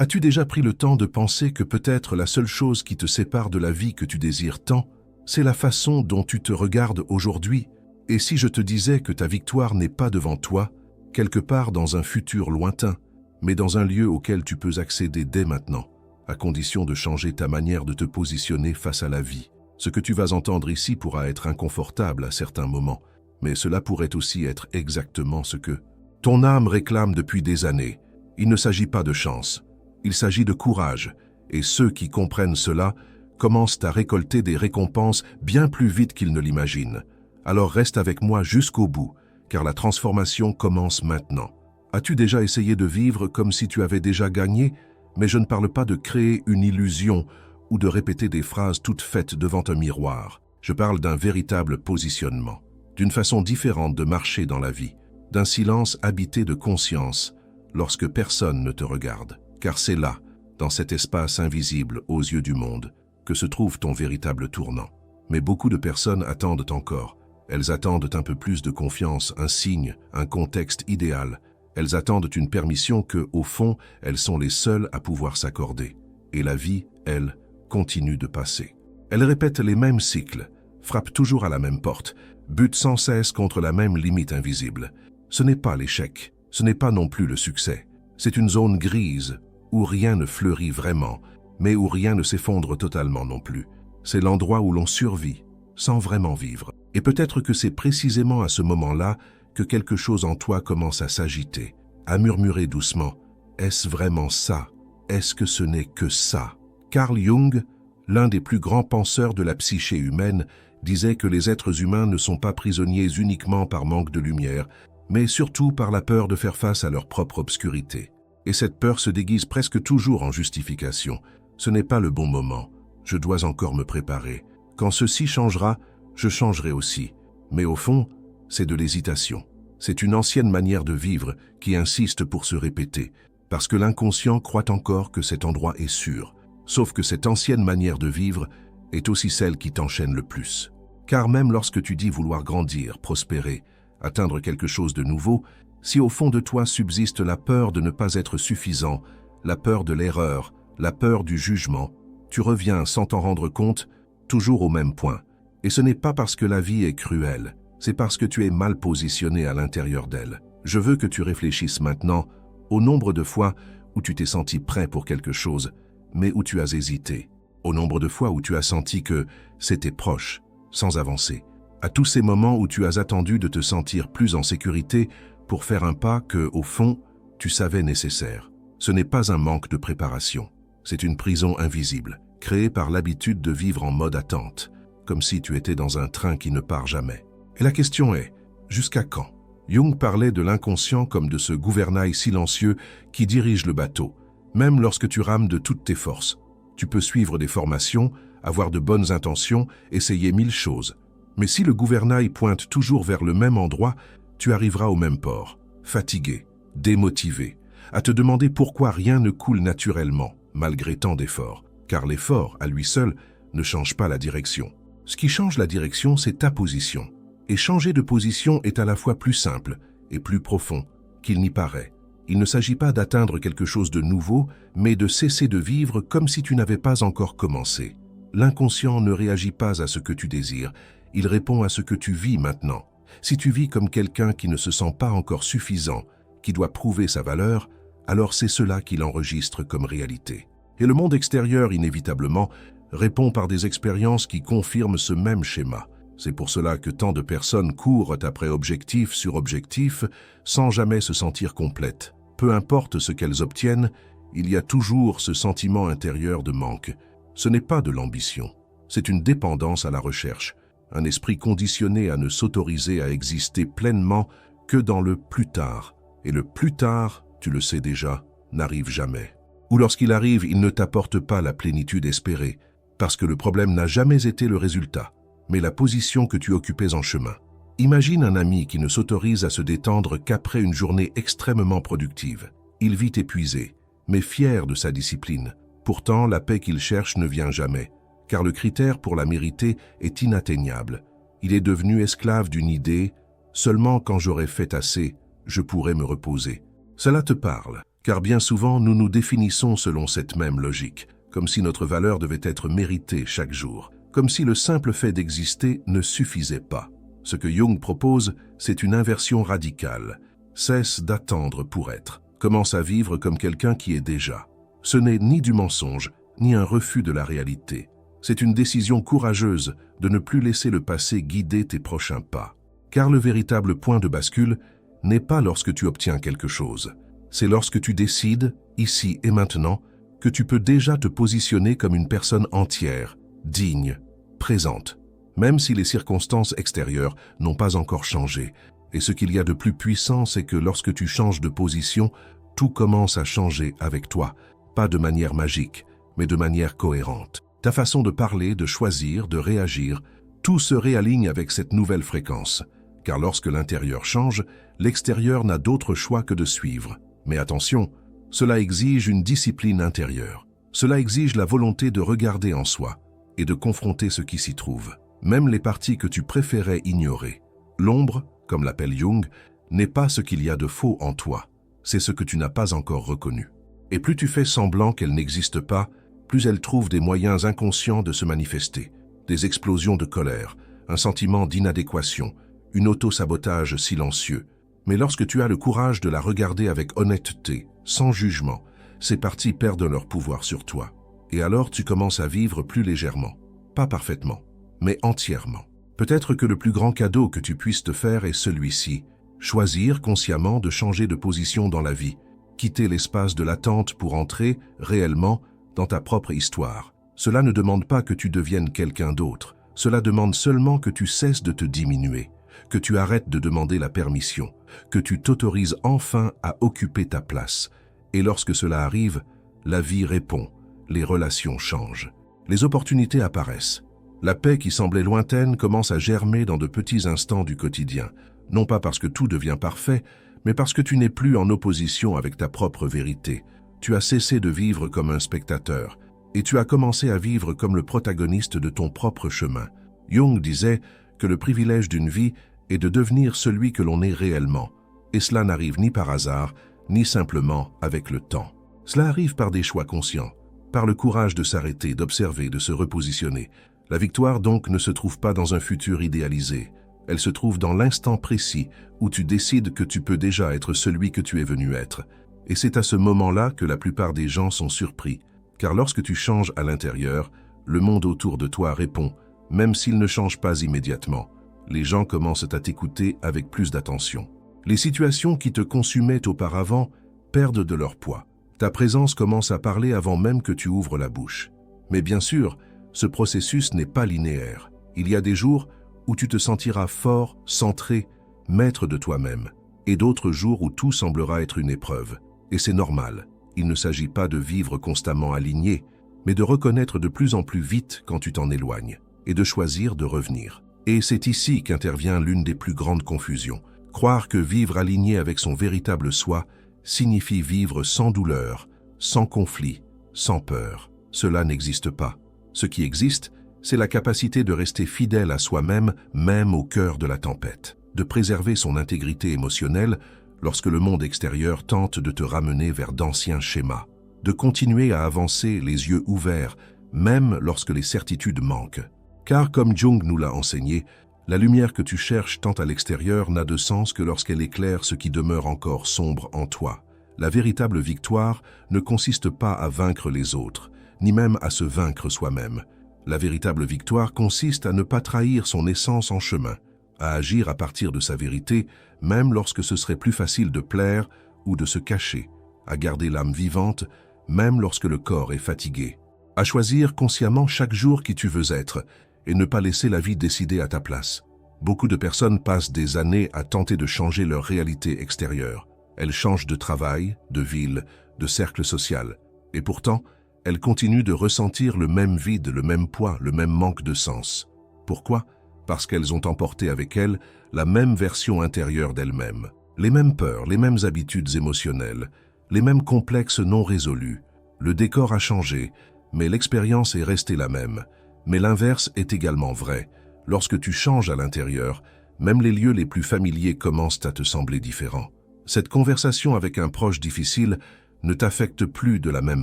As-tu déjà pris le temps de penser que peut-être la seule chose qui te sépare de la vie que tu désires tant, c'est la façon dont tu te regardes aujourd'hui? Et si je te disais que ta victoire n'est pas devant toi, quelque part dans un futur lointain, mais dans un lieu auquel tu peux accéder dès maintenant, à condition de changer ta manière de te positionner face à la vie? Ce que tu vas entendre ici pourra être inconfortable à certains moments, mais cela pourrait aussi être exactement ce que ton âme réclame depuis des années. Il ne s'agit pas de chance, il s'agit de courage, et ceux qui comprennent cela commencent à récolter des récompenses bien plus vite qu'ils ne l'imaginent. Alors reste avec moi jusqu'au bout, car la transformation commence maintenant. As-tu déjà essayé de vivre comme si tu avais déjà gagné? Mais je ne parle pas de créer une illusion ou de répéter des phrases toutes faites devant un miroir. Je parle d'un véritable positionnement, d'une façon différente de marcher dans la vie, d'un silence habité de conscience lorsque personne ne te regarde. Car c'est là, dans cet espace invisible aux yeux du monde, que se trouve ton véritable tournant. Mais beaucoup de personnes attendent encore. Elles attendent un peu plus de confiance, un signe, un contexte idéal. Elles attendent une permission que, au fond, elles sont les seules à pouvoir s'accorder. Et la vie, elle, continue de passer. Elles répètent les mêmes cycles, frappent toujours à la même porte, butent sans cesse contre la même limite invisible. Ce n'est pas l'échec, ce n'est pas non plus le succès. C'est une zone grise où rien ne fleurit vraiment, mais où rien ne s'effondre totalement non plus. C'est l'endroit où l'on survit, sans vraiment vivre. Et peut-être que c'est précisément à ce moment-là que quelque chose en toi commence à s'agiter, à murmurer doucement. Est-ce vraiment ça? Est-ce que ce n'est que ça? Carl Jung, l'un des plus grands penseurs de la psyché humaine, disait que les êtres humains ne sont pas prisonniers uniquement par manque de lumière, mais surtout par la peur de faire face à leur propre obscurité. Et cette peur se déguise presque toujours en justification. Ce n'est pas le bon moment. Je dois encore me préparer. Quand ceci changera, je changerai aussi. Mais au fond, c'est de l'hésitation. C'est une ancienne manière de vivre qui insiste pour se répéter, parce que l'inconscient croit encore que cet endroit est sûr. Sauf que cette ancienne manière de vivre est aussi celle qui t'enchaîne le plus. Car même lorsque tu dis vouloir grandir, prospérer, atteindre quelque chose de nouveau, si au fond de toi subsiste la peur de ne pas être suffisant, la peur de l'erreur, la peur du jugement, tu reviens sans t'en rendre compte, toujours au même point. Et ce n'est pas parce que la vie est cruelle, c'est parce que tu es mal positionné à l'intérieur d'elle. Je veux que tu réfléchisses maintenant au nombre de fois où tu t'es senti prêt pour quelque chose, mais où tu as hésité, au nombre de fois où tu as senti que c'était proche, sans avancer, à tous ces moments où tu as attendu de te sentir plus en sécurité pour faire un pas que, au fond, tu savais nécessaire. Ce n'est pas un manque de préparation, c'est une prison invisible, créée par l'habitude de vivre en mode attente, comme si tu étais dans un train qui ne part jamais. Et la question est, jusqu'à quand? Jung parlait de l'inconscient comme de ce gouvernail silencieux qui dirige le bateau, même lorsque tu rames de toutes tes forces. Tu peux suivre des formations, avoir de bonnes intentions, essayer 1000 choses. Mais si le gouvernail pointe toujours vers le même endroit, tu arriveras au même port, fatigué, démotivé, à te demander pourquoi rien ne coule naturellement, malgré tant d'efforts. Car l'effort, à lui seul, ne change pas la direction. Ce qui change la direction, c'est ta position. Et changer de position est à la fois plus simple et plus profond qu'il n'y paraît. Il ne s'agit pas d'atteindre quelque chose de nouveau, mais de cesser de vivre comme si tu n'avais pas encore commencé. L'inconscient ne réagit pas à ce que tu désires, il répond à ce que tu vis maintenant. Si tu vis comme quelqu'un qui ne se sent pas encore suffisant, qui doit prouver sa valeur, alors c'est cela qu'il enregistre comme réalité. Et le monde extérieur, inévitablement, répond par des expériences qui confirment ce même schéma. C'est pour cela que tant de personnes courent après objectif sur objectif sans jamais se sentir complètes. Peu importe ce qu'elles obtiennent, il y a toujours ce sentiment intérieur de manque. Ce n'est pas de l'ambition, c'est une dépendance à la recherche, un esprit conditionné à ne s'autoriser à exister pleinement que dans le plus tard. Et le plus tard, tu le sais déjà, n'arrive jamais. Ou lorsqu'il arrive, il ne t'apporte pas la plénitude espérée, parce que le problème n'a jamais été le résultat, mais la position que tu occupais en chemin. Imagine un ami qui ne s'autorise à se détendre qu'après une journée extrêmement productive. Il vit épuisé, mais fier de sa discipline. Pourtant, la paix qu'il cherche ne vient jamais, car le critère pour la mériter est inatteignable. Il est devenu esclave d'une idée, seulement quand j'aurai fait assez, je pourrai me reposer. Cela te parle. Car bien souvent, nous nous définissons selon cette même logique, comme si notre valeur devait être méritée chaque jour, comme si le simple fait d'exister ne suffisait pas. Ce que Jung propose, c'est une inversion radicale. Cesse d'attendre pour être. Commence à vivre comme quelqu'un qui est déjà. Ce n'est ni du mensonge, ni un refus de la réalité. C'est une décision courageuse de ne plus laisser le passé guider tes prochains pas. Car le véritable point de bascule n'est pas lorsque tu obtiens quelque chose. C'est lorsque tu décides, ici et maintenant, que tu peux déjà te positionner comme une personne entière, digne, présente, même si les circonstances extérieures n'ont pas encore changé. Et ce qu'il y a de plus puissant, c'est que lorsque tu changes de position, tout commence à changer avec toi, pas de manière magique, mais de manière cohérente. Ta façon de parler, de choisir, de réagir, tout se réaligne avec cette nouvelle fréquence. Car lorsque l'intérieur change, l'extérieur n'a d'autre choix que de suivre. Mais attention, cela exige une discipline intérieure. Cela exige la volonté de regarder en soi et de confronter ce qui s'y trouve. Même les parties que tu préférais ignorer. L'ombre, comme l'appelle Jung, n'est pas ce qu'il y a de faux en toi. C'est ce que tu n'as pas encore reconnu. Et plus tu fais semblant qu'elle n'existe pas, plus elle trouve des moyens inconscients de se manifester. Des explosions de colère, un sentiment d'inadéquation, un auto-sabotage silencieux. Mais lorsque tu as le courage de la regarder avec honnêteté, sans jugement, ces parties perdent leur pouvoir sur toi. Et alors tu commences à vivre plus légèrement, pas parfaitement, mais entièrement. Peut-être que le plus grand cadeau que tu puisses te faire est celui-ci, choisir consciemment de changer de position dans la vie, quitter l'espace de l'attente pour entrer, réellement, dans ta propre histoire. Cela ne demande pas que tu deviennes quelqu'un d'autre, cela demande seulement que tu cesses de te diminuer, que tu arrêtes de demander la permission, que tu t'autorises enfin à occuper ta place. Et lorsque cela arrive, la vie répond, les relations changent, les opportunités apparaissent. La paix qui semblait lointaine commence à germer dans de petits instants du quotidien, non pas parce que tout devient parfait, mais parce que tu n'es plus en opposition avec ta propre vérité. Tu as cessé de vivre comme un spectateur, et tu as commencé à vivre comme le protagoniste de ton propre chemin. Jung disait que le privilège d'une vie est de devenir celui que l'on est réellement, et cela n'arrive ni par hasard, ni simplement avec le temps. Cela arrive par des choix conscients, par le courage de s'arrêter, d'observer, de se repositionner. La victoire donc ne se trouve pas dans un futur idéalisé, elle se trouve dans l'instant précis où tu décides que tu peux déjà être celui que tu es venu être. Et c'est à ce moment-là que la plupart des gens sont surpris, car lorsque tu changes à l'intérieur, le monde autour de toi répond, même s'il ne change pas immédiatement. Les gens commencent à t'écouter avec plus d'attention. Les situations qui te consumaient auparavant perdent de leur poids. Ta présence commence à parler avant même que tu ouvres la bouche. Mais bien sûr, ce processus n'est pas linéaire. Il y a des jours où tu te sentiras fort, centré, maître de toi-même, et d'autres jours où tout semblera être une épreuve. Et c'est normal. Il ne s'agit pas de vivre constamment aligné, mais de reconnaître de plus en plus vite quand tu t'en éloignes, et de choisir de revenir. Et c'est ici qu'intervient l'une des plus grandes confusions. Croire que vivre aligné avec son véritable soi signifie vivre sans douleur, sans conflit, sans peur. Cela n'existe pas. Ce qui existe, c'est la capacité de rester fidèle à soi-même, même au cœur de la tempête, de préserver son intégrité émotionnelle lorsque le monde extérieur tente de te ramener vers d'anciens schémas, de continuer à avancer les yeux ouverts, même lorsque les certitudes manquent. Car comme Jung nous l'a enseigné, la lumière que tu cherches tant à l'extérieur n'a de sens que lorsqu'elle éclaire ce qui demeure encore sombre en toi. La véritable victoire ne consiste pas à vaincre les autres, ni même à se vaincre soi-même. La véritable victoire consiste à ne pas trahir son essence en chemin, à agir à partir de sa vérité, même lorsque ce serait plus facile de plaire ou de se cacher, à garder l'âme vivante, même lorsque le corps est fatigué, à choisir consciemment chaque jour qui tu veux être, et ne pas laisser la vie décider à ta place. Beaucoup de personnes passent des années à tenter de changer leur réalité extérieure. Elles changent de travail, de ville, de cercle social. Et pourtant, elles continuent de ressentir le même vide, le même poids, le même manque de sens. Pourquoi? Parce qu'elles ont emporté avec elles la même version intérieure d'elles-mêmes. Les mêmes peurs, les mêmes habitudes émotionnelles, les mêmes complexes non résolus. Le décor a changé, mais l'expérience est restée la même. Mais l'inverse est également vrai. Lorsque tu changes à l'intérieur, même les lieux les plus familiers commencent à te sembler différents. Cette conversation avec un proche difficile ne t'affecte plus de la même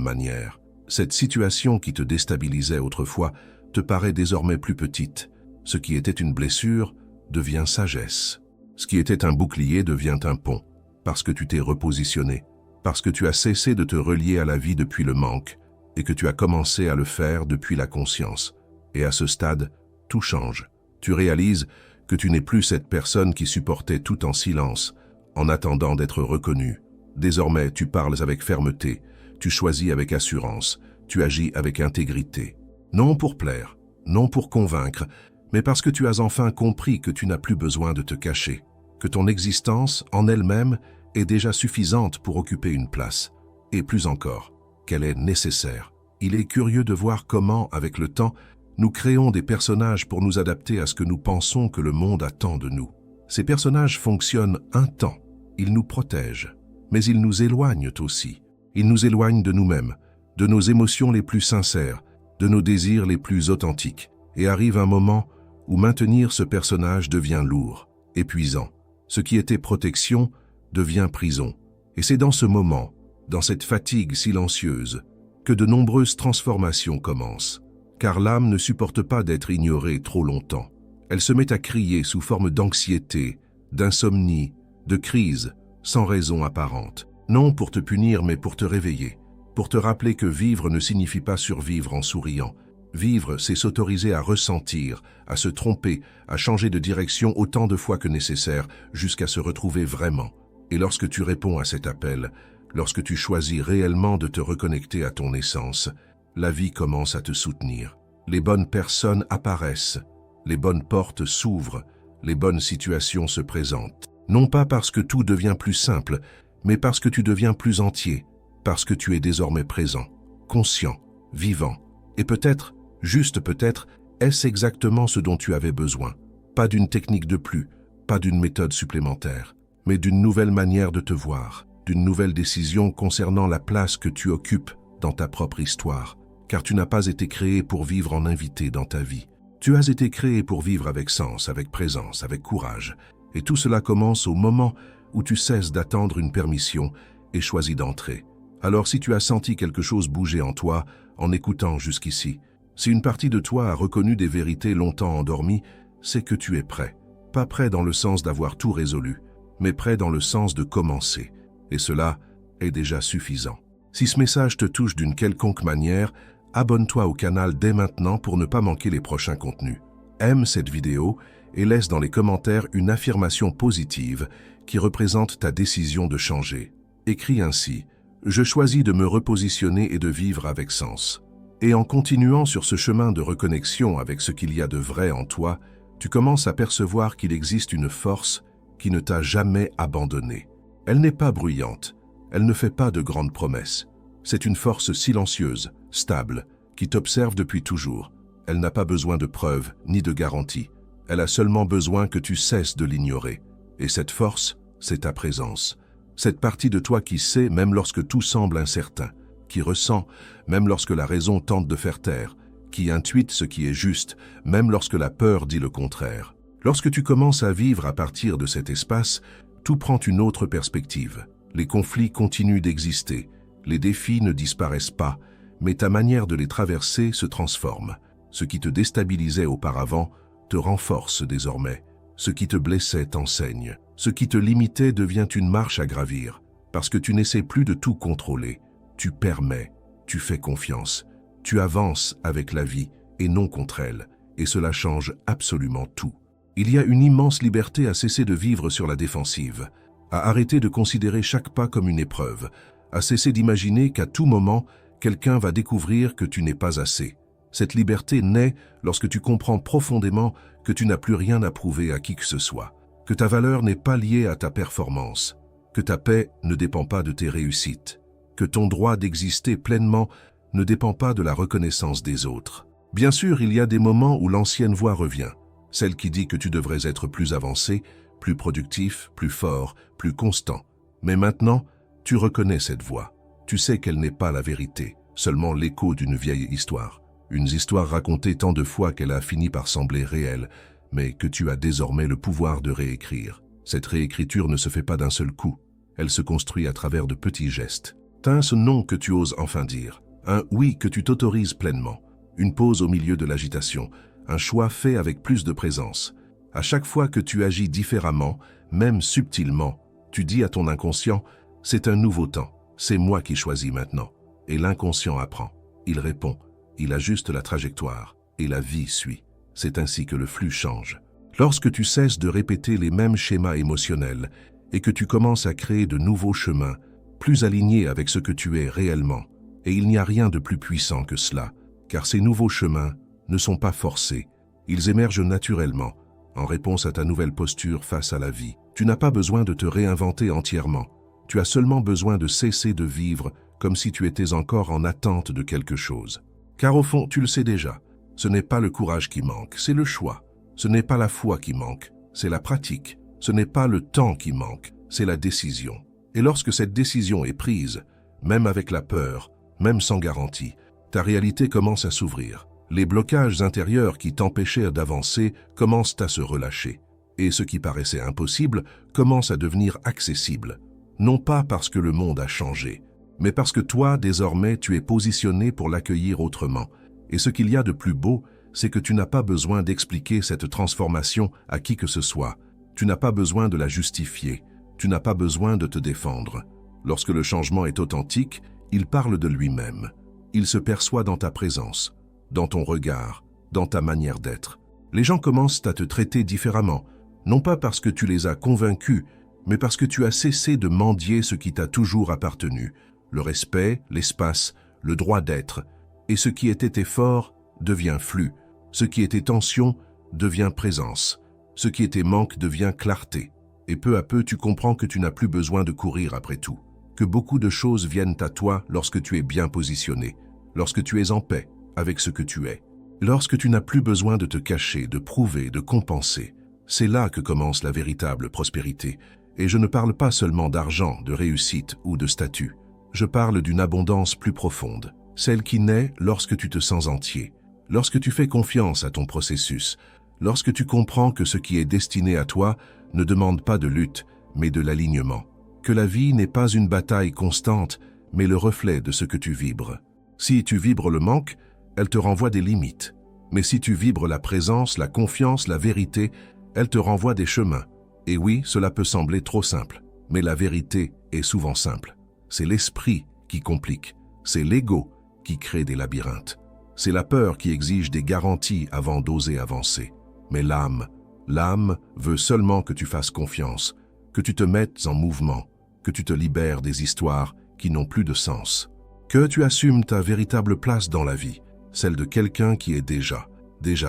manière. Cette situation qui te déstabilisait autrefois te paraît désormais plus petite. Ce qui était une blessure devient sagesse. Ce qui était un bouclier devient un pont, parce que tu t'es repositionné, parce que tu as cessé de te relier à la vie depuis le manque et que tu as commencé à le faire depuis la conscience. Et à ce stade, tout change. Tu réalises que tu n'es plus cette personne qui supportait tout en silence, en attendant d'être reconnue. Désormais, tu parles avec fermeté, tu choisis avec assurance, tu agis avec intégrité. Non pour plaire, non pour convaincre, mais parce que tu as enfin compris que tu n'as plus besoin de te cacher, que ton existence, en elle-même, est déjà suffisante pour occuper une place, et plus encore, qu'elle est nécessaire. Il est curieux de voir comment, avec le temps, nous créons des personnages pour nous adapter à ce que nous pensons que le monde attend de nous. Ces personnages fonctionnent un temps, ils nous protègent, mais ils nous éloignent aussi. Ils nous éloignent de nous-mêmes, de nos émotions les plus sincères, de nos désirs les plus authentiques. Et arrive un moment où maintenir ce personnage devient lourd, épuisant. Ce qui était protection devient prison. Et c'est dans ce moment, dans cette fatigue silencieuse, que de nombreuses transformations commencent. Car l'âme ne supporte pas d'être ignorée trop longtemps. Elle se met à crier sous forme d'anxiété, d'insomnie, de crise, sans raison apparente. Non pour te punir, mais pour te réveiller, pour te rappeler que vivre ne signifie pas survivre en souriant. Vivre, c'est s'autoriser à ressentir, à se tromper, à changer de direction autant de fois que nécessaire, jusqu'à se retrouver vraiment. Et lorsque tu réponds à cet appel, lorsque tu choisis réellement de te reconnecter à ton essence, la vie commence à te soutenir. Les bonnes personnes apparaissent, les bonnes portes s'ouvrent, les bonnes situations se présentent. Non pas parce que tout devient plus simple, mais parce que tu deviens plus entier, parce que tu es désormais présent, conscient, vivant. Et peut-être, juste peut-être, est-ce exactement ce dont tu avais besoin. Pas d'une technique de plus, pas d'une méthode supplémentaire, mais d'une nouvelle manière de te voir, d'une nouvelle décision concernant la place que tu occupes dans ta propre histoire. Car tu n'as pas été créé pour vivre en invité dans ta vie. Tu as été créé pour vivre avec sens, avec présence, avec courage. Et tout cela commence au moment où tu cesses d'attendre une permission et choisis d'entrer. Alors si tu as senti quelque chose bouger en toi en écoutant jusqu'ici, si une partie de toi a reconnu des vérités longtemps endormies, c'est que tu es prêt. Pas prêt dans le sens d'avoir tout résolu, mais prêt dans le sens de commencer. Et cela est déjà suffisant. Si ce message te touche d'une quelconque manière, abonne-toi au canal dès maintenant pour ne pas manquer les prochains contenus. Aime cette vidéo et laisse dans les commentaires une affirmation positive qui représente ta décision de changer. Écris ainsi: je choisis de me repositionner et de vivre avec sens. Et en continuant sur ce chemin de reconnexion avec ce qu'il y a de vrai en toi, tu commences à percevoir qu'il existe une force qui ne t'a jamais abandonné. Elle n'est pas bruyante, elle ne fait pas de grandes promesses. C'est une force silencieuse, stable, qui t'observe depuis toujours. Elle n'a pas besoin de preuves ni de garanties. Elle a seulement besoin que tu cesses de l'ignorer. Et cette force, c'est ta présence. Cette partie de toi qui sait même lorsque tout semble incertain, qui ressent même lorsque la raison tente de faire taire, qui intuite ce qui est juste même lorsque la peur dit le contraire. Lorsque tu commences à vivre à partir de cet espace, tout prend une autre perspective. Les conflits continuent d'exister, les défis ne disparaissent pas, mais ta manière de les traverser se transforme. Ce qui te déstabilisait auparavant te renforce désormais. Ce qui te blessait t'enseigne. Ce qui te limitait devient une marche à gravir, parce que tu n'essaies plus de tout contrôler. Tu permets, tu fais confiance, tu avances avec la vie et non contre elle, et cela change absolument tout. Il y a une immense liberté à cesser de vivre sur la défensive, à arrêter de considérer chaque pas comme une épreuve, à cesser d'imaginer qu'à tout moment, quelqu'un va découvrir que tu n'es pas assez. Cette liberté naît lorsque tu comprends profondément que tu n'as plus rien à prouver à qui que ce soit, que ta valeur n'est pas liée à ta performance, que ta paix ne dépend pas de tes réussites, que ton droit d'exister pleinement ne dépend pas de la reconnaissance des autres. Bien sûr, il y a des moments où l'ancienne voix revient, celle qui dit que tu devrais être plus avancé, plus productif, plus fort, plus constant. Mais maintenant, tu reconnais cette voix. Tu sais qu'elle n'est pas la vérité, seulement l'écho d'une vieille histoire. Une histoire racontée tant de fois qu'elle a fini par sembler réelle, mais que tu as désormais le pouvoir de réécrire. Cette réécriture ne se fait pas d'un seul coup. Elle se construit à travers de petits gestes. T'as ce non que tu oses enfin dire, un oui que tu t'autorises pleinement, une pause au milieu de l'agitation, un choix fait avec plus de présence. À chaque fois que tu agis différemment, même subtilement, tu dis à ton inconscient « c'est un nouveau temps, c'est moi qui choisis maintenant ». Et l'inconscient apprend, il répond, il ajuste la trajectoire et la vie suit. C'est ainsi que le flux change. Lorsque tu cesses de répéter les mêmes schémas émotionnels et que tu commences à créer de nouveaux chemins, plus alignés avec ce que tu es réellement, et il n'y a rien de plus puissant que cela, car ces nouveaux chemins ne sont pas forcés, ils émergent naturellement, en réponse à ta nouvelle posture face à la vie. Tu n'as pas besoin de te réinventer entièrement, tu as seulement besoin de cesser de vivre comme si tu étais encore en attente de quelque chose. Car au fond, tu le sais déjà, ce n'est pas le courage qui manque, c'est le choix. Ce n'est pas la foi qui manque, c'est la pratique. Ce n'est pas le temps qui manque, c'est la décision. Et lorsque cette décision est prise, même avec la peur, même sans garantie, ta réalité commence à s'ouvrir. Les blocages intérieurs qui t'empêchaient d'avancer commencent à se relâcher. Et ce qui paraissait impossible commence à devenir accessible. Non pas parce que le monde a changé, mais parce que toi, désormais, tu es positionné pour l'accueillir autrement. Et ce qu'il y a de plus beau, c'est que tu n'as pas besoin d'expliquer cette transformation à qui que ce soit. Tu n'as pas besoin de la justifier. Tu n'as pas besoin de te défendre. Lorsque le changement est authentique, il parle de lui-même. Il se perçoit dans ta présence, dans ton regard, dans ta manière d'être. Les gens commencent à te traiter différemment, non pas parce que tu les as convaincus, mais parce que tu as cessé de mendier ce qui t'a toujours appartenu, le respect, l'espace, le droit d'être. Et ce qui était effort devient flux, ce qui était tension devient présence, ce qui était manque devient clarté. Et peu à peu, tu comprends que tu n'as plus besoin de courir après tout, que beaucoup de choses viennent à toi lorsque tu es bien positionné, lorsque tu es en paix avec ce que tu es, lorsque tu n'as plus besoin de te cacher, de prouver, de compenser. C'est là que commence la véritable prospérité. Et je ne parle pas seulement d'argent, de réussite ou de statut. Je parle d'une abondance plus profonde, celle qui naît lorsque tu te sens entier, lorsque tu fais confiance à ton processus, lorsque tu comprends que ce qui est destiné à toi ne demande pas de lutte, mais de l'alignement, que la vie n'est pas une bataille constante, mais le reflet de ce que tu vibres. Si tu vibres le manque, elle te renvoie des limites. Mais si tu vibres la présence, la confiance, la vérité, elle te renvoie des chemins. Et oui, cela peut sembler trop simple, mais la vérité est souvent simple. C'est l'esprit qui complique, c'est l'ego qui crée des labyrinthes. C'est la peur qui exige des garanties avant d'oser avancer. Mais l'âme veut seulement que tu fasses confiance, que tu te mettes en mouvement, que tu te libères des histoires qui n'ont plus de sens, que tu assumes ta véritable place dans la vie, celle de quelqu'un qui est déjà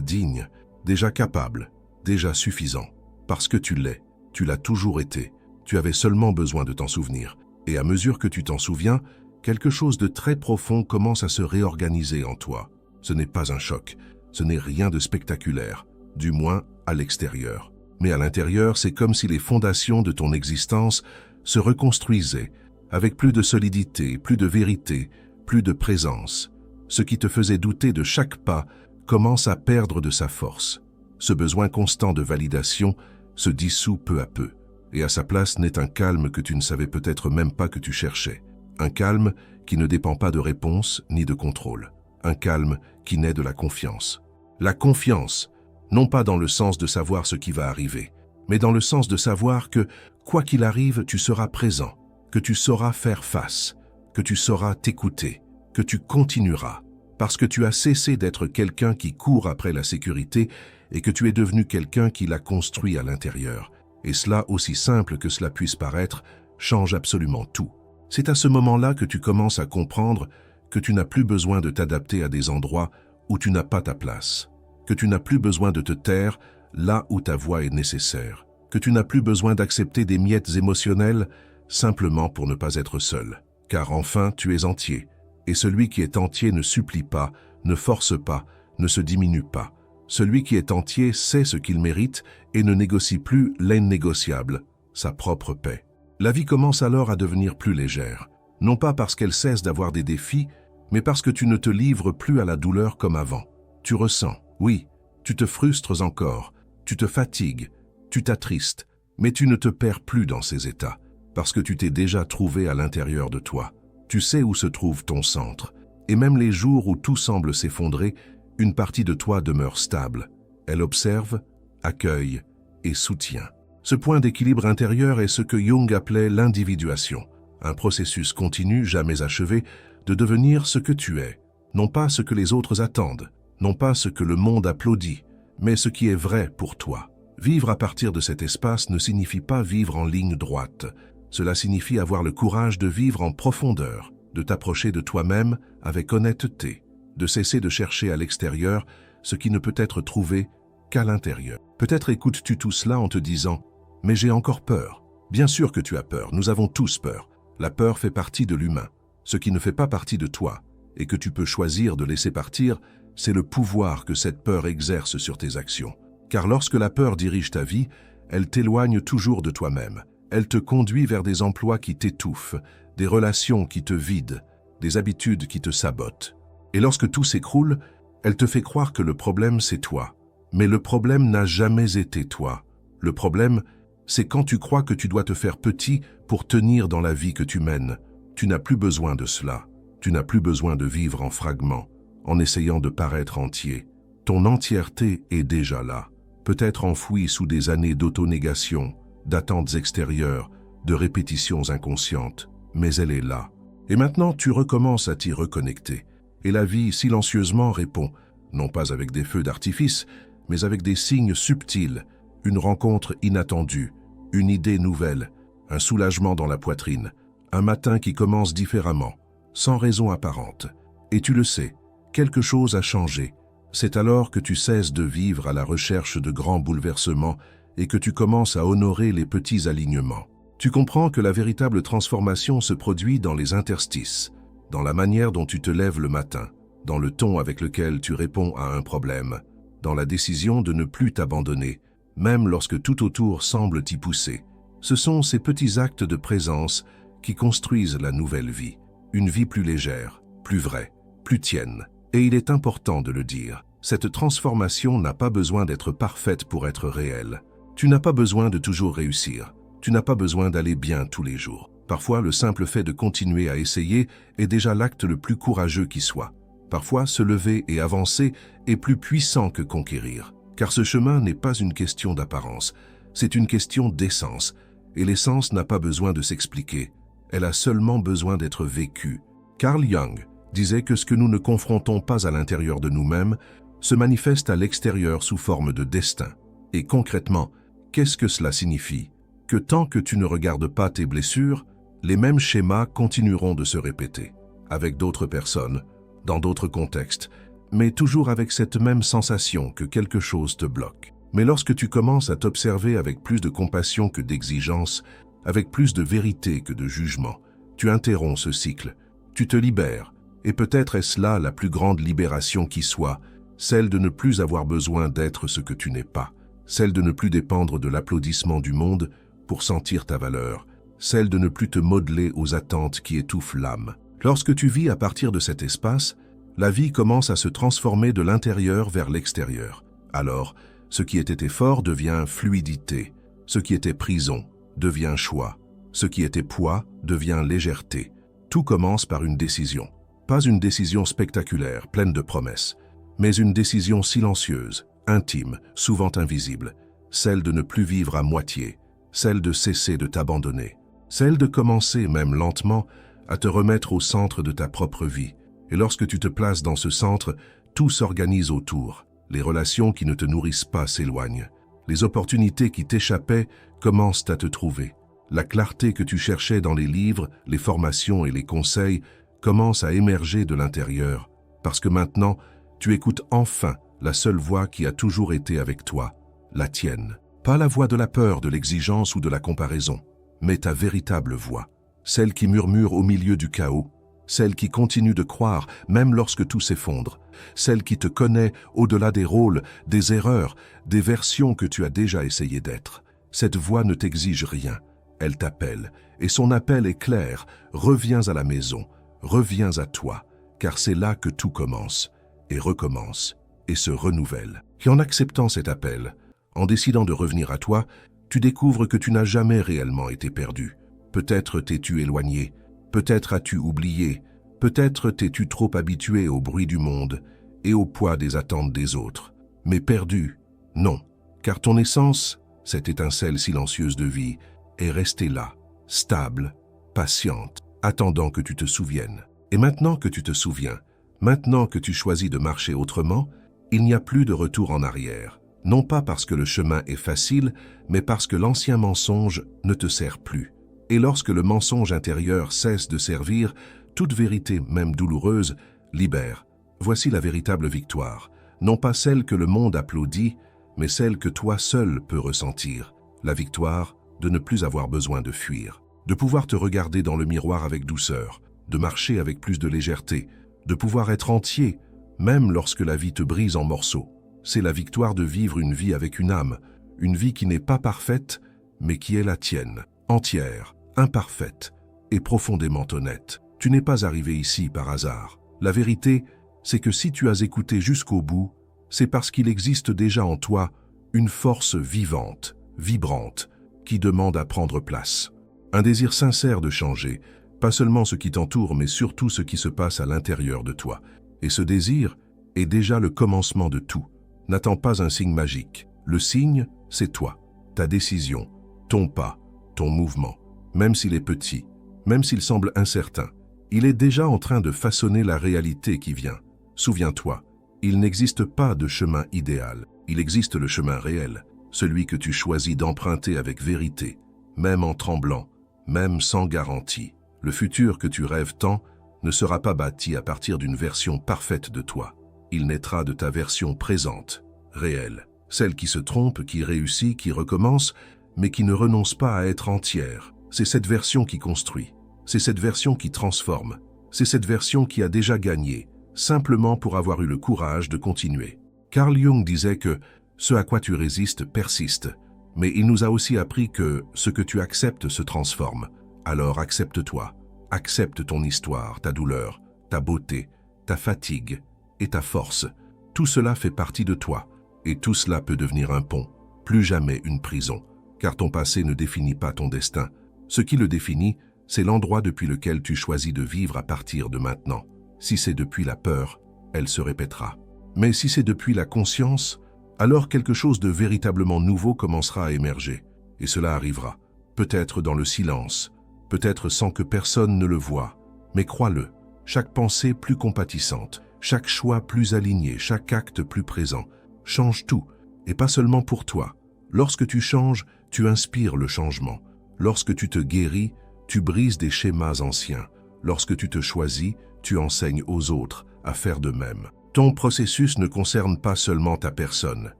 digne, déjà capable, déjà suffisant. Parce que tu l'es, tu l'as toujours été, tu avais seulement besoin de t'en souvenir. Et à mesure que tu t'en souviens, quelque chose de très profond commence à se réorganiser en toi. Ce n'est pas un choc, ce n'est rien de spectaculaire, du moins à l'extérieur. Mais à l'intérieur, c'est comme si les fondations de ton existence se reconstruisaient, avec plus de solidité, plus de vérité, plus de présence. Ce qui te faisait douter de chaque pas commence à perdre de sa force. Ce besoin constant de validation se dissout peu à peu, et à sa place naît un calme que tu ne savais peut-être même pas que tu cherchais. Un calme qui ne dépend pas de réponse ni de contrôle. Un calme qui naît de la confiance. La confiance, non pas dans le sens de savoir ce qui va arriver, mais dans le sens de savoir que, quoi qu'il arrive, tu seras présent, que tu sauras faire face, que tu sauras t'écouter, que tu continueras, parce que tu as cessé d'être quelqu'un qui court après la sécurité et que tu es devenu quelqu'un qui la construit à l'intérieur. Et cela, aussi simple que cela puisse paraître, change absolument tout. C'est à ce moment-là que tu commences à comprendre que tu n'as plus besoin de t'adapter à des endroits où tu n'as pas ta place, que tu n'as plus besoin de te taire là où ta voix est nécessaire, que tu n'as plus besoin d'accepter des miettes émotionnelles simplement pour ne pas être seul. Car enfin, tu es entier, et celui qui est entier ne supplie pas, ne force pas, ne se diminue pas. Celui qui est entier sait ce qu'il mérite et ne négocie plus l'innégociable, sa propre paix. La vie commence alors à devenir plus légère, non pas parce qu'elle cesse d'avoir des défis, mais parce que tu ne te livres plus à la douleur comme avant. Tu ressens, oui, tu te frustres encore, tu te fatigues, tu t'attristes, mais tu ne te perds plus dans ces états, parce que tu t'es déjà trouvé à l'intérieur de toi. Tu sais où se trouve ton centre. Et même les jours où tout semble s'effondrer, une partie de toi demeure stable. Elle observe, accueille et soutient. Ce point d'équilibre intérieur est ce que Jung appelait l'individuation, un processus continu, jamais achevé, de devenir ce que tu es. Non pas ce que les autres attendent, non pas ce que le monde applaudit, mais ce qui est vrai pour toi. Vivre à partir de cet espace ne signifie pas vivre en ligne droite. Cela signifie avoir le courage de vivre en profondeur, de t'approcher de toi-même avec honnêteté, de cesser de chercher à l'extérieur ce qui ne peut être trouvé qu'à l'intérieur. Peut-être écoutes-tu tout cela en te disant « Mais j'ai encore peur ». Bien sûr que tu as peur, nous avons tous peur. La peur fait partie de l'humain. Ce qui ne fait pas partie de toi, et que tu peux choisir de laisser partir, c'est le pouvoir que cette peur exerce sur tes actions. Car lorsque la peur dirige ta vie, elle t'éloigne toujours de toi-même. Elle te conduit vers des emplois qui t'étouffent, des relations qui te vident, des habitudes qui te sabotent. Et lorsque tout s'écroule, elle te fait croire que le problème c'est toi. Mais le problème n'a jamais été toi. Le problème, c'est quand tu crois que tu dois te faire petit pour tenir dans la vie que tu mènes. Tu n'as plus besoin de cela. Tu n'as plus besoin de vivre en fragments, en essayant de paraître entier. Ton entièreté est déjà là, peut-être enfouie sous des années d'autonégation, d'attentes extérieures, de répétitions inconscientes, mais elle est là. Et maintenant, tu recommences à t'y reconnecter. Et la vie silencieusement répond, non pas avec des feux d'artifice, mais avec des signes subtils, une rencontre inattendue, une idée nouvelle, un soulagement dans la poitrine, un matin qui commence différemment, sans raison apparente. Et tu le sais, quelque chose a changé. C'est alors que tu cesses de vivre à la recherche de grands bouleversements et que tu commences à honorer les petits alignements. Tu comprends que la véritable transformation se produit dans les interstices, dans la manière dont tu te lèves le matin, dans le ton avec lequel tu réponds à un problème, dans la décision de ne plus t'abandonner, même lorsque tout autour semble t'y pousser. Ce sont ces petits actes de présence qui construisent la nouvelle vie, une vie plus légère, plus vraie, plus tienne. Et il est important de le dire, cette transformation n'a pas besoin d'être parfaite pour être réelle. Tu n'as pas besoin de toujours réussir. Tu n'as pas besoin d'aller bien tous les jours. Parfois, le simple fait de continuer à essayer est déjà l'acte le plus courageux qui soit. Parfois, se lever et avancer est plus puissant que conquérir. Car ce chemin n'est pas une question d'apparence, c'est une question d'essence. Et l'essence n'a pas besoin de s'expliquer. Elle a seulement besoin d'être vécue. Carl Jung disait que ce que nous ne confrontons pas à l'intérieur de nous-mêmes se manifeste à l'extérieur sous forme de destin. Et concrètement, qu'est-ce que cela signifie? Que tant que tu ne regardes pas tes blessures, les mêmes schémas continueront de se répéter, avec d'autres personnes, dans d'autres contextes, mais toujours avec cette même sensation que quelque chose te bloque. Mais lorsque tu commences à t'observer avec plus de compassion que d'exigence, avec plus de vérité que de jugement, tu interromps ce cycle, tu te libères, et peut-être est-ce là la plus grande libération qui soit, celle de ne plus avoir besoin d'être ce que tu n'es pas, celle de ne plus dépendre de l'applaudissement du monde pour sentir ta valeur, celle de ne plus te modeler aux attentes qui étouffent l'âme. Lorsque tu vis à partir de cet espace, la vie commence à se transformer de l'intérieur vers l'extérieur. Alors, ce qui était effort devient fluidité, ce qui était prison devient choix, ce qui était poids devient légèreté. Tout commence par une décision. Pas une décision spectaculaire, pleine de promesses, mais une décision silencieuse, intime, souvent invisible, celle de ne plus vivre à moitié, celle de cesser de t'abandonner, celle de commencer, même lentement, à te remettre au centre de ta propre vie. Et lorsque tu te places dans ce centre, tout s'organise autour. Les relations qui ne te nourrissent pas s'éloignent. Les opportunités qui t'échappaient commencent à te trouver. La clarté que tu cherchais dans les livres, les formations et les conseils commence à émerger de l'intérieur, parce que maintenant, tu écoutes enfin la seule voix qui a toujours été avec toi, la tienne. Pas la voix de la peur, de l'exigence ou de la comparaison, mais ta véritable voix, celle qui murmure au milieu du chaos, celle qui continue de croire même lorsque tout s'effondre, celle qui te connaît au-delà des rôles, des erreurs, des versions que tu as déjà essayé d'être. Cette voix ne t'exige rien, elle t'appelle, et son appel est clair, reviens à la maison, reviens à toi, car c'est là que tout commence, et recommence, et se renouvelle. Et en acceptant cet appel, en décidant de revenir à toi, tu découvres que tu n'as jamais réellement été perdu. Peut-être t'es-tu éloigné, Peut-être as-tu oublié, peut-être t'es-tu trop habitué au bruit du monde et au poids des attentes des autres. Mais perdu, non, car ton essence, cette étincelle silencieuse de vie, est restée là, stable, patiente, attendant que tu te souviennes. Et maintenant que tu te souviens, maintenant que tu choisis de marcher autrement, il n'y a plus de retour en arrière. Non pas parce que le chemin est facile, mais parce que l'ancien mensonge ne te sert plus. Et lorsque le mensonge intérieur cesse de servir, toute vérité, même douloureuse, libère. Voici la véritable victoire. Non pas celle que le monde applaudit, mais celle que toi seul peux ressentir. La victoire de ne plus avoir besoin de fuir. De pouvoir te regarder dans le miroir avec douceur, de marcher avec plus de légèreté, de pouvoir être entier, même lorsque la vie te brise en morceaux. C'est la victoire de vivre une vie avec une vie qui n'est pas parfaite, mais qui est la tienne, entière, imparfaite et profondément honnête. Tu n'es pas arrivé ici par hasard. La vérité, c'est que si tu as écouté jusqu'au bout, c'est parce qu'il existe déjà en toi une force vivante, vibrante, qui demande à prendre place. Un désir sincère de changer, pas seulement ce qui t'entoure, mais surtout ce qui se passe à l'intérieur de toi. Et ce désir est déjà le commencement de tout. N'attends pas un signe magique. Le signe, c'est toi, ta décision, ton pas, ton mouvement. Même s'il est petit, même s'il semble incertain, il est déjà en train de façonner la réalité qui vient. Souviens-toi, il n'existe pas de chemin idéal. Il existe le chemin réel, celui que tu choisis d'emprunter avec vérité, même en tremblant, même sans garantie. Le futur que tu rêves tant ne sera pas bâti à partir d'une version parfaite de toi. Il naîtra de ta version présente, réelle, celle qui se trompe, qui réussit, qui recommence, mais qui ne renonce pas à être entière. C'est cette version qui construit, c'est cette version qui transforme, c'est cette version qui a déjà gagné, simplement pour avoir eu le courage de continuer. Carl Jung disait que ce à quoi tu résistes persiste, mais il nous a aussi appris que ce que tu acceptes se transforme. Alors accepte-toi, accepte ton histoire, ta douleur, ta beauté, ta fatigue et ta force. Tout cela fait partie de toi, et tout cela peut devenir un pont, plus jamais une prison, car ton passé ne définit pas ton destin. Ce qui le définit, c'est l'endroit depuis lequel tu choisis de vivre à partir de maintenant. Si c'est depuis la peur, elle se répétera. Mais si c'est depuis la conscience, alors quelque chose de véritablement nouveau commencera à émerger. Et cela arrivera, peut-être dans le silence, peut-être sans que personne ne le voie. Mais crois-le, chaque pensée plus compatissante, chaque choix plus aligné, chaque acte plus présent, change tout, et pas seulement pour toi. Lorsque tu changes, tu inspires le changement. Lorsque tu te guéris, tu brises des schémas anciens. Lorsque tu te choisis, tu enseignes aux autres à faire de même. Ton processus ne concerne pas seulement ta personne.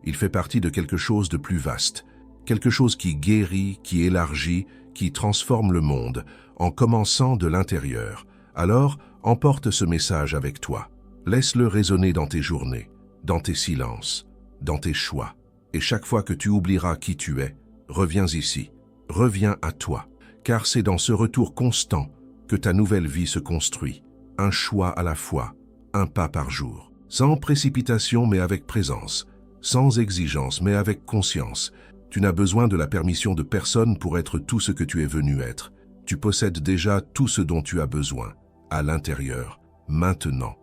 Il fait partie de quelque chose de plus vaste. Quelque chose qui guérit, qui élargit, qui transforme le monde, en commençant de l'intérieur. Alors, emporte ce message avec toi. Laisse-le résonner dans tes journées, dans tes silences, dans tes choix. Et chaque fois que tu oublieras qui tu es, reviens ici. Reviens à toi, car c'est dans ce retour constant que ta nouvelle vie se construit. Un choix à la fois, un pas par jour. Sans précipitation mais avec présence, sans exigence mais avec conscience. Tu n'as besoin de la permission de personne pour être tout ce que tu es venu être. Tu possèdes déjà tout ce dont tu as besoin, à l'intérieur, maintenant.